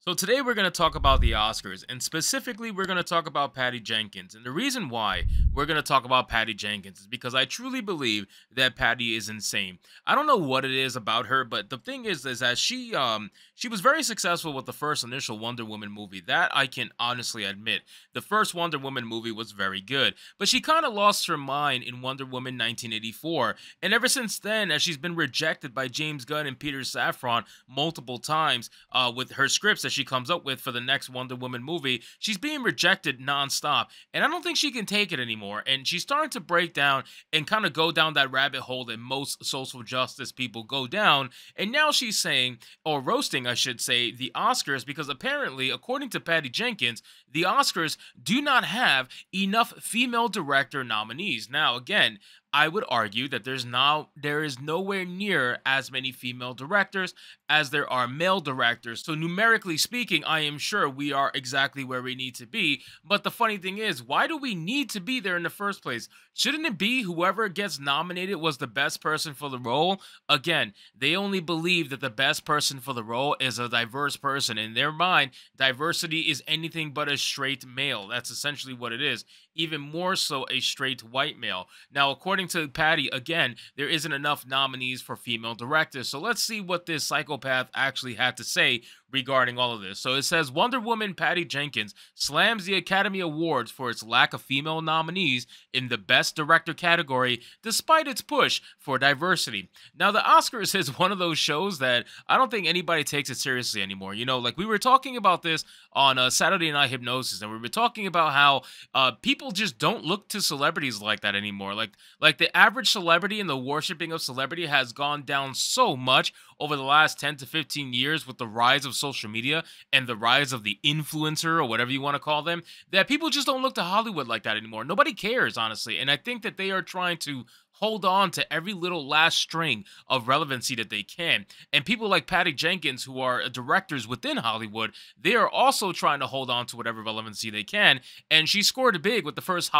So today we're going to talk about the Oscars, and specifically we're going to talk about Patty Jenkins. And the reason why we're going to talk about Patty Jenkins is because I truly believe that Patty is insane. I don't know what it is about her, but the thing is that she was very successful with the first initial Wonder Woman movie. That I can honestly admit. The first Wonder Woman movie was very good, but she kind of lost her mind in Wonder Woman 1984, and ever since then, as she's been rejected by James Gunn and Peter Safran multiple times with her scripts that she comes up with for the next Wonder Woman movie, she's being rejected nonstop. And I don't think she can take it anymore. And she's starting to break down and kind of go down that rabbit hole that most social justice people go down. And now she's saying, or roasting, I should say, the Oscars, because apparently, according to Patty Jenkins, the Oscars do not have enough female director nominees. Now, again, I would argue that there is nowhere near as many female directors as there are male directors. So numerically speaking, I am sure we are exactly where we need to be. But the funny thing is, why do we need to be there in the first place? Shouldn't it be whoever gets nominated was the best person for the role? Again, they only believe that the best person for the role is a diverse person. In their mind, diversity is anything but a straight male. That's essentially what it is. Even more so a straight white male. Now, according to Patty, again, there isn't enough nominees for female directors. So let's see what this psychopath actually had to say regarding all of this. So it says Wonder Woman Patty Jenkins slams the Academy Awards for its lack of female nominees in the Best Director category, despite its push for diversity. Now, the Oscars is one of those shows that I don't think anybody takes it seriously anymore. You know, like we were talking about this on Saturday Night Hypnosis, and we were talking about how people just don't look to celebrities like that anymore. Like the average celebrity and the worshiping of celebrity has gone down so much over the last 10 to 15 years with the rise of social media and the rise of the influencer or whatever you want to call them, that people just don't look to Hollywood like that anymore. Nobody cares, honestly. And I think that they are trying to hold on to every little last string of relevancy that they can. And people like Patty Jenkins, who are directors within Hollywood, they are also trying to hold on to whatever relevancy they can. And she scored big with the first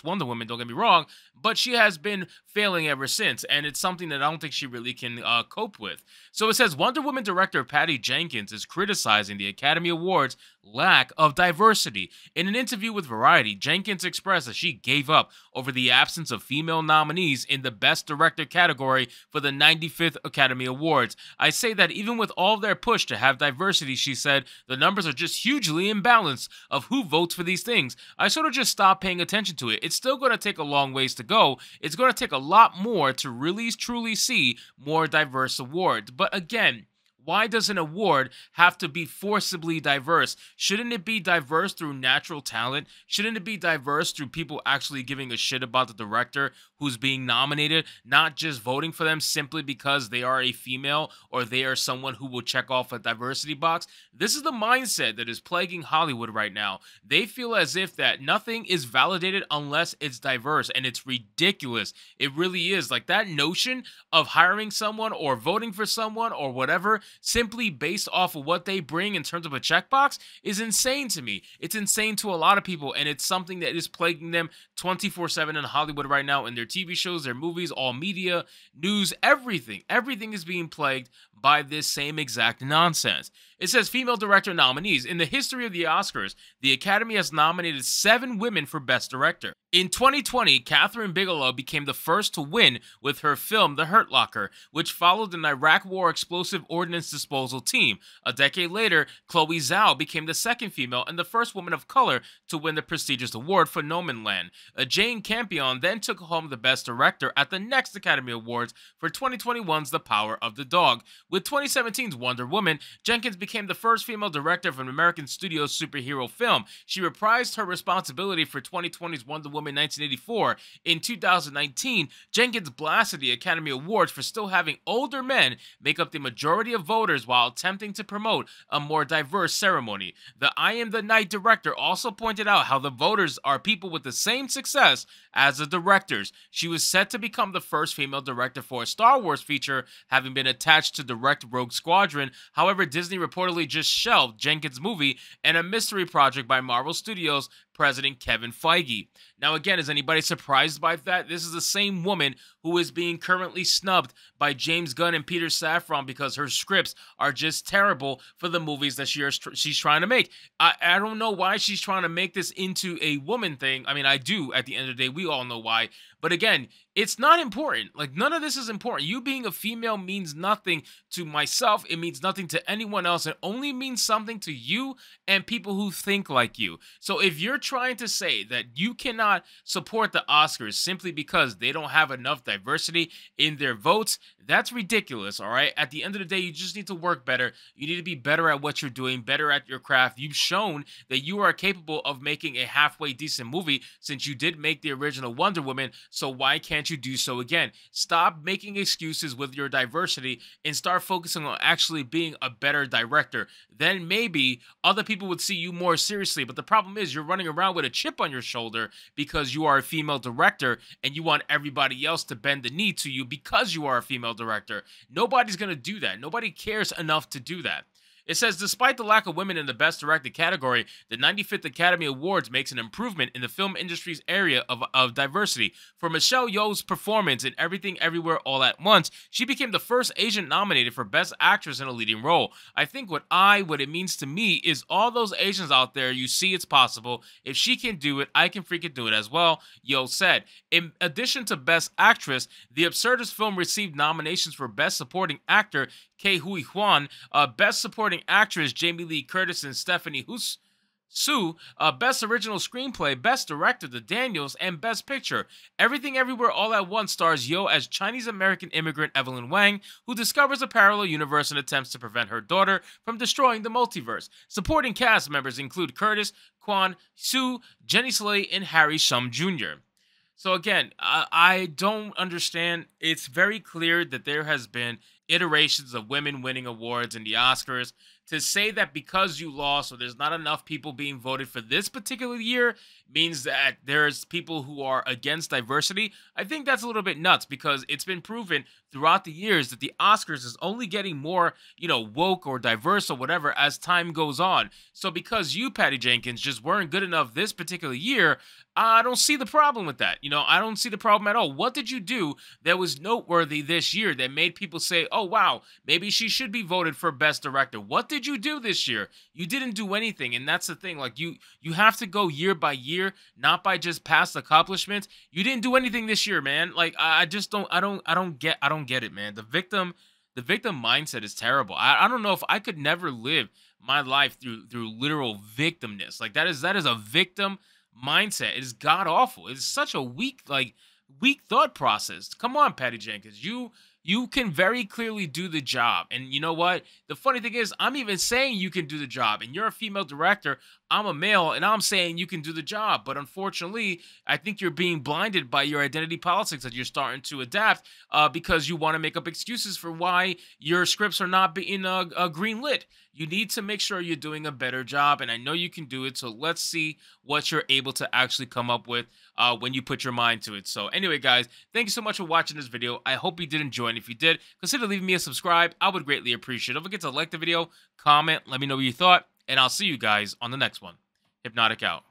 Wonder Woman, don't get me wrong, but she has been failing ever since, and it's something that I don't think she really can cope with. So it says Wonder Woman director Patty Jenkins is criticizing the Academy Awards lack of diversity. In an interview with Variety, Jenkins expressed that she gave up over the absence of female nominees in the Best Director category for the 95th Academy Awards. I say that even with all their push to have diversity, she said, the numbers are just hugely imbalanced of who votes for these things. I sort of just stopped paying attention to it. It's still going to take a long ways to go. It's going to take a lot more to really truly see more diverse awards. But again, why does an award have to be forcibly diverse? Shouldn't it be diverse through natural talent? Shouldn't it be diverse through people actually giving a shit about the director who's being nominated, not just voting for them simply because they are a female or they are someone who will check off a diversity box? This is the mindset that is plaguing Hollywood right now. They feel as if that nothing is validated unless it's diverse, and it's ridiculous. It really is. Like that notion of hiring someone or voting for someone or whatever simply based off of what they bring in terms of a checkbox is insane to me. It's insane to a lot of people, and it's something that is plaguing them 24/7 in Hollywood right now, in their TV shows, their movies, all media, news, everything. Everything is being plagued by this same exact nonsense. It says female director nominees. In the history of the Oscars, the Academy has nominated 7 women for Best Director. In 2020, Catherine Bigelow became the first to win with her film The Hurt Locker, which followed an Iraq War explosive ordnance disposal team. A decade later, Chloe Zhao became the second female and the first woman of color to win the prestigious award for Nomadland. Jane Campion then took home the Best Director at the next Academy Awards for 2021's The Power of the Dog. With 2017's Wonder Woman, Jenkins became the first female director of an American studio superhero film. She reprised her responsibility for 2020's Wonder Woman 1984. In 2019, Jenkins blasted the Academy Awards for still having older men make up the majority of voters while attempting to promote a more diverse ceremony. The I Am the Night director also pointed out how the voters are people with the same success as the directors. She was set to become the first female director for a Star Wars feature, having been attached to direct direct Rogue Squadron. However, Disney reportedly just shelved Jenkins' movie and a mystery project by Marvel Studios president Kevin Feige. Now, again, is anybody surprised by that? This is the same woman who is being currently snubbed by James Gunn and Peter Safran because her scripts are just terrible for the movies that she's trying to make. I don't know why she's trying to make this into a woman thing. I mean, I do at the end of the day. We all know why. But again, it's not important. Like, none of this is important. You being a female means nothing to myself. It means nothing to anyone else. It only means something to you and people who think like you. So if you're trying to say that you cannot support the Oscars simply because they don't have enough diversity in their votes, that's ridiculous, all right? At the end of the day, you just need to work better. You need to be better at what you're doing, better at your craft. You've shown that you are capable of making a halfway decent movie since you did make the original Wonder Woman, so why can't you do so again? Stop making excuses with your diversity and start focusing on actually being a better director. Then maybe other people would see you more seriously, but the problem is you're running around with a chip on your shoulder because you are a female director and you want everybody else to bend the knee to you because you are a female director. Nobody's going to do that. Nobody cares enough to do that. It says, despite the lack of women in the Best Directed category, the 95th Academy Awards makes an improvement in the film industry's area of diversity. For Michelle Yeoh's performance in Everything Everywhere All at Once, she became the first Asian nominated for Best Actress in a Leading Role. I think what it means to me is all those Asians out there, you see it's possible. If she can do it, I can freaking do it as well, Yeoh said. In addition to Best Actress, the Absurdist film received nominations for Best Supporting Actor, Ke Huy Quan, Best Supporting Actress, Jamie Lee Curtis and Stephanie Su, Best Original Screenplay, Best Director, The Daniels, and Best Picture. Everything Everywhere All at Once stars Yeoh as Chinese-American immigrant Evelyn Wang, who discovers a parallel universe and attempts to prevent her daughter from destroying the multiverse. Supporting cast members include Curtis, Quan, Su, Jenny Slate, and Harry Shum Jr. So again, I don't understand. It's very clear that there has been iterations of women winning awards in the Oscars. To say that because you lost or there's not enough people being voted for this particular year means that there's people who are against diversity, I think that's a little bit nuts because it's been proven throughout the years that the Oscars is only getting more, woke or diverse or whatever as time goes on. So because you, Patty Jenkins, just weren't good enough this particular year, I don't see the problem with that. I don't see the problem at all. What did you do that was noteworthy this year that made people say, oh, wow, maybe she should be voted for Best Director? What did you do this year? You didn't do anything, and that's the thing. Like, you have to go year by year, not by just past accomplishments. You didn't do anything this year, man. Like, I just don't get it, man. The victim mindset is terrible. I don't know if I could never live my life through literal victimness. Like, that is a victim mindset. It is god awful. It is such a weak thought process. Come on, Patty Jenkins. You can very clearly do the job. And you know what? The funny thing is, I'm even saying you can do the job. And you're a female director. I'm a male, and I'm saying you can do the job. But unfortunately, I think you're being blinded by your identity politics that you're starting to adapt because you want to make up excuses for why your scripts are not being green-lit. You need to make sure you're doing a better job, and I know you can do it. So let's see what you're able to actually come up with when you put your mind to it. So anyway, guys, thank you so much for watching this video. I hope you did enjoy, and if you did, consider leaving me a subscribe. I would greatly appreciate it. Don't forget to like the video, comment, let me know what you thought, and I'll see you guys on the next one. Hypnotic out.